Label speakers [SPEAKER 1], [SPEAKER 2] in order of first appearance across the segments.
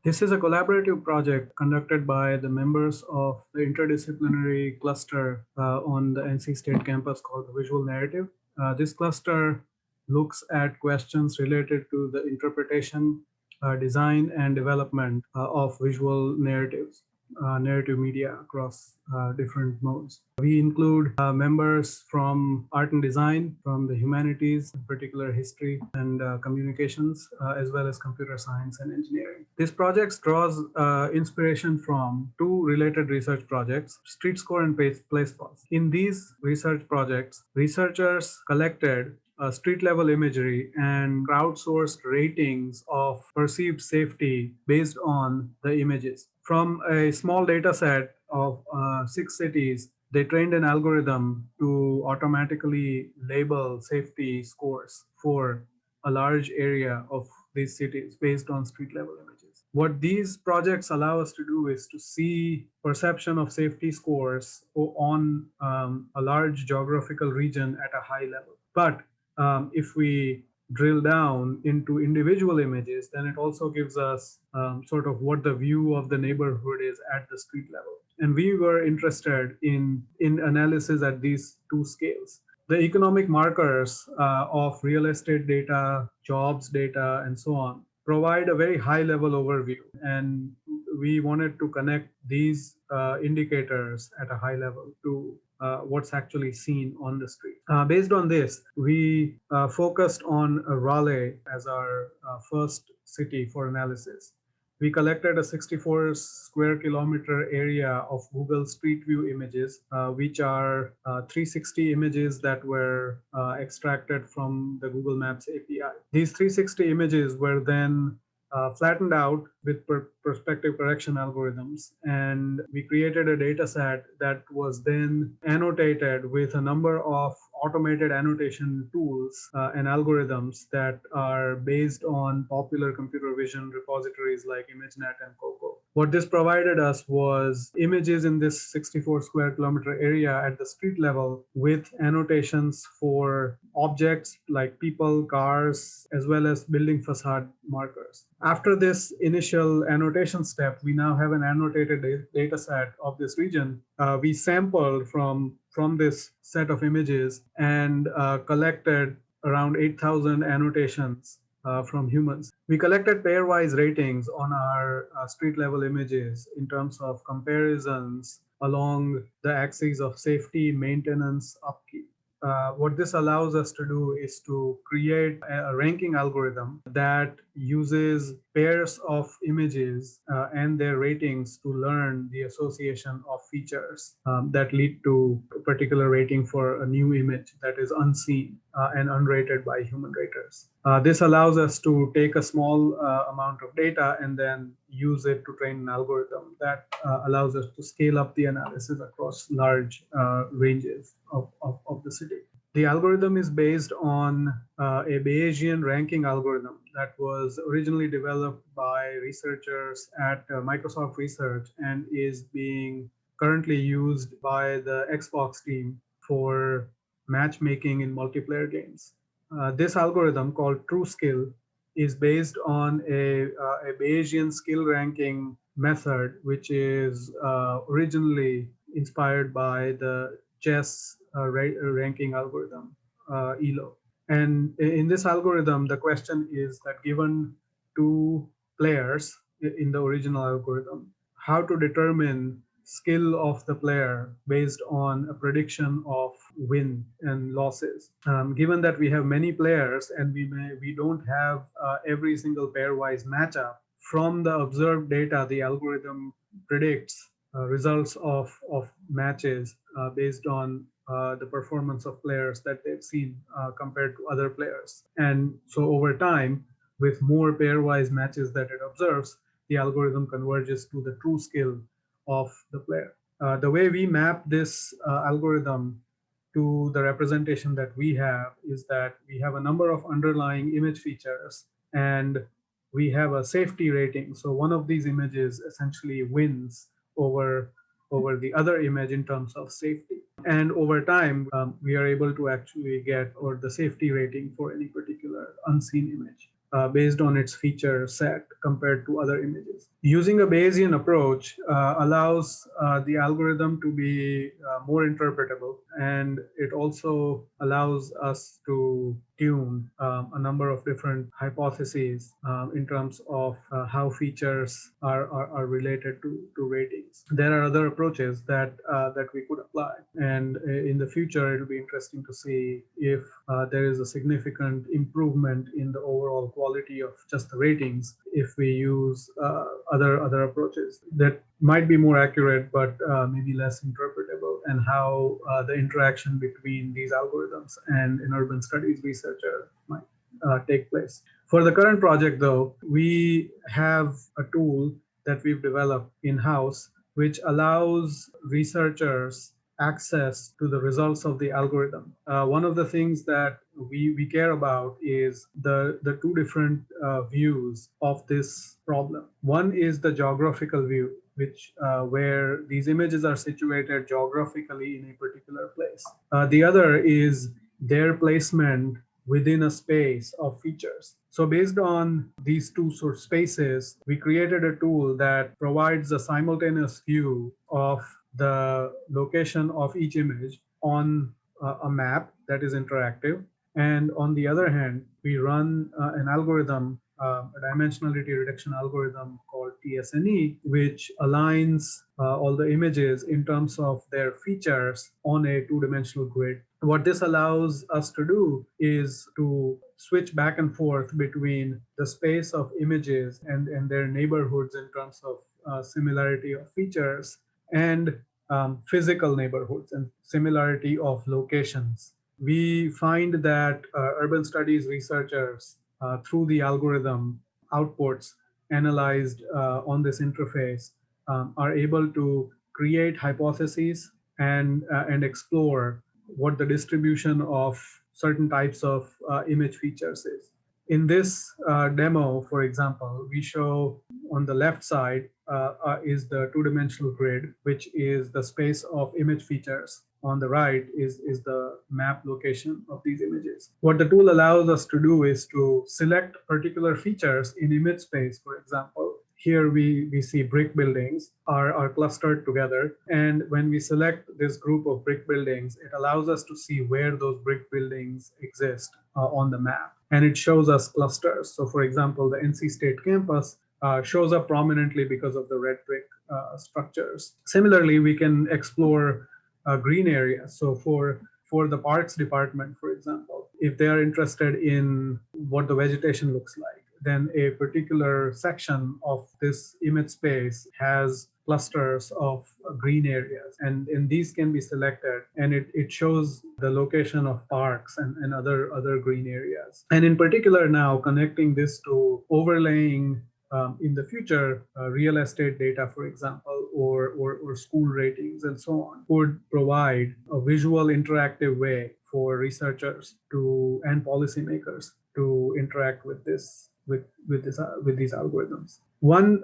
[SPEAKER 1] This is a collaborative project conducted by the members of the interdisciplinary cluster on the NC State campus called the Visual Narrative. This cluster looks at questions related to the interpretation, design, and development of visual narratives, narrative media across different modes. We include members from art and design, from the humanities, in particular history and communications, as well as computer science and engineering. This project draws inspiration from two related research projects, Street Score and Place Pulse. In these research projects, researchers collected street level imagery and crowdsourced ratings of perceived safety based on the images. From a small data set of 6 cities, they trained an algorithm to automatically label safety scores for a large area of these cities based on street level images. What these projects allow us to do is to see perception of safety scores on a large geographical region at a high level. But if we drill down into individual images, then it also gives us sort of what the view of the neighborhood is at the street level. And we were interested in analysis at these two scales. The economic markers of real estate data, jobs data, and so on provide a very high level overview. And we wanted to connect these indicators at a high level to what's actually seen on the street. Based on this, we focused on Raleigh as our first city for analysis. We collected a 64 square kilometer area of Google Street View images, which are 360 images that were extracted from the Google Maps API. These 360 images were then flattened out with perspective correction algorithms, and we created a data set that was then annotated with a number of automated annotation tools and algorithms that are based on popular computer vision repositories like ImageNet and Coco. What this provided us was images in this 64 square kilometer area at the street level with annotations for objects like people, cars, as well as building facade markers. After this initial annotation step, we now have an annotated data set of this region. We sampled from this set of images and collected around 8,000 annotations from humans. We collected pairwise ratings on our street level images in terms of comparisons along the axes of safety, maintenance, upkeep. What this allows us to do is to create a ranking algorithm that uses pairs of images and their ratings to learn the association of features that lead to a particular rating for a new image that is unseen and unrated by human raters. This allows us to take a small amount of data and then use it to train an algorithm that allows us to scale up the analysis across large ranges of the city. The algorithm is based on a Bayesian ranking algorithm that was originally developed by researchers at Microsoft Research and is being currently used by the Xbox team for matchmaking in multiplayer games. This algorithm called TrueSkill is based on a Bayesian skill ranking method, which is originally inspired by the chess ranking algorithm, ELO. And in this algorithm, the question is that given two players in the original algorithm, how to determine skill of the player based on a prediction of win and losses. Given that we have many players and we don't have every single pairwise matchup, from the observed data, the algorithm predicts results of matches based on the performance of players that they've seen compared to other players. And so over time, with more pairwise matches that it observes, the algorithm converges to the true skill of the player. The way we map this algorithm to the representation that we have is that we have a number of underlying image features and we have a safety rating. So one of these images essentially wins over the other image in terms of safety. And over time, we are able to actually get or the safety rating for any particular unseen image based on its feature set compared to other images. Using a Bayesian approach allows the algorithm to be more interpretable, and it also allows us to tune a number of different hypotheses in terms of how features are related to ratings. There are other approaches that we could apply, and in the future it'll be interesting to see if there is a significant improvement in the overall quality of just the ratings if we use other approaches that might be more accurate but maybe less interpretable, and how the interaction between these algorithms and an urban studies researcher might take place. For the current project, though, we have a tool that we've developed in-house which allows researchers access to the results of the algorithm. One of the things that we care about is the two different views of this problem. One is the geographical view, which where these images are situated geographically in a particular place. The other is their placement within a space of features. So based on these two sort of spaces, we created a tool that provides a simultaneous view of the location of each image on a map that is interactive. And on the other hand, we run an algorithm, a dimensionality reduction algorithm called TSNE, which aligns all the images in terms of their features on a two-dimensional grid. What this allows us to do is to switch back and forth between the space of images and their neighborhoods in terms of similarity of features, and physical neighborhoods and similarity of locations. We find that urban studies researchers, through the algorithm outputs analyzed on this interface, are able to create hypotheses and explore what the distribution of certain types of image features is. In this demo, for example, we show on the left side is the two-dimensional grid, which is the space of image features. On the right is the map location of these images. What the tool allows us to do is to select particular features in image space, for example. Here we see brick buildings are clustered together. And when we select this group of brick buildings, it allows us to see where those brick buildings exist on the map. And it shows us clusters. So for example, the NC State campus shows up prominently because of the red brick structures. Similarly, we can explore green areas. So for the parks department, for example, if they are interested in what the vegetation looks like, then a particular section of this image space has clusters of green areas, and these can be selected, and it shows the location of parks and other green areas. And in particular, now connecting this to overlaying in the future real estate data, for example, or school ratings and so on, would provide a visual interactive way for researchers to and policymakers to interact with these algorithms. One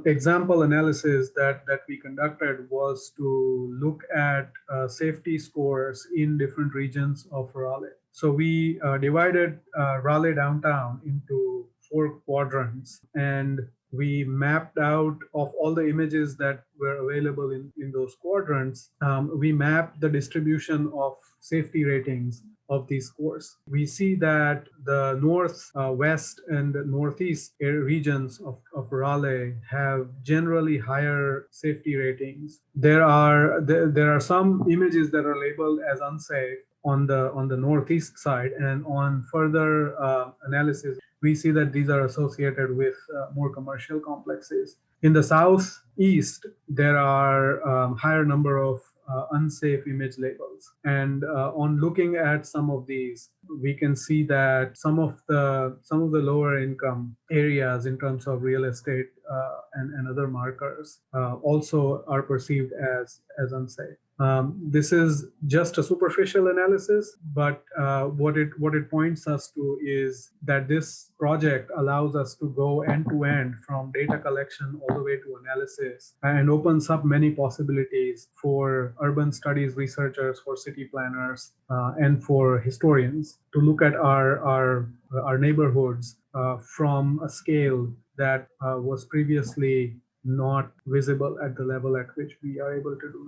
[SPEAKER 1] example analysis that we conducted was to look at safety scores in different regions of Raleigh. So we divided Raleigh downtown into 4 quadrants, and we mapped out of all the images that were available in those quadrants. We mapped the distribution of safety ratings of these scores. We see that the north, west, and northeast regions of Raleigh have generally higher safety ratings. There are some images that are labeled as unsafe on the northeast side, and on further analysis, we see that these are associated with more commercial complexes. In the southeast, there are higher number of unsafe image labels. And on looking at some of these, we can see that some of the lower income areas in terms of real estate and other markers also are perceived as unsafe. This is just a superficial analysis, but what it points us to is that this project allows us to go end to end from data collection all the way to analysis, and opens up many possibilities for urban studies researchers, for city planners, and for historians to look at our neighborhoods from a scale that was previously not visible at the level at which we are able to do.